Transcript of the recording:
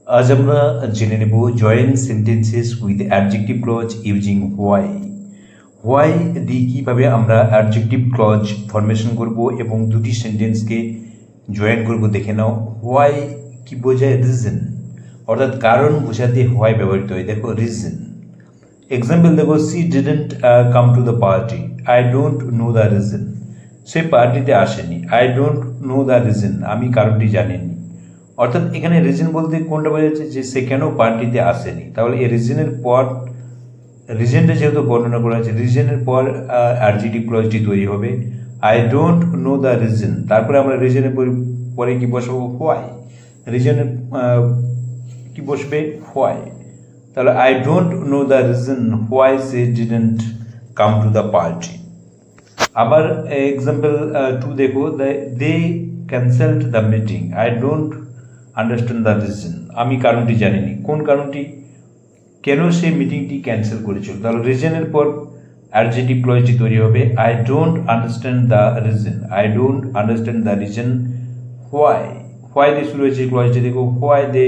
आज আমরা জেনে নেব join sentences with adjective clause using why. Why দিয়ে কীভাবে আমরা অ্যাডজেক্টিভ ক্লজ ফরমেশন করব এবং দুটি সেন্টেন্সকে জয়েন করব দেখে নাও। হোয়াই কি বোঝায়? রিজন, অর্থাৎ কারণ বোঝাতে হোয়াই ব্যবহৃত হয়। দেখো রিজন, এক্সাম্পল দেখো, she didn't come to the party, I don't know the reason. সে পার্টিতে আসেনি, I don't know the reason, আমি কারণটি জানিনি। অর্থাৎ এখানে রিজন বলতে কোনটা বোঝাচ্ছে? যে সে কেন পার্টিতে আসেনি। তাহলে এই রিজনের পর, রিজনটা যেহেতু বর্ণনা করা হয়েছে, রিজনের পর অ্যাডজেক্টিভ ক্লজটি তৈরি হবে I don't know the reason. তারপরে আমরা রিজনের পরে কি বসাবো? হোয়াই। রিজনের কি বসবে? হোয়াই। তাহলে I don't know the reason why সে didn't come to the party. আবার এক্সাম্পল 2 দেখো, they cancelled the meeting, I don't understand the reason, আমি কারণটি জানিনি। কোন কারণটি? কেন সে মিটিংটি ক্যান্সেল করেছিল। তাহলে রিজনের পর অ্যাডজেক্টিভ ক্লজটি তৈরি হবে I don't understand the reason, I don't understand the reason why. Why দিয়ে শুরু হয়েছে ক্লজটি, দেখো হোয়াই দে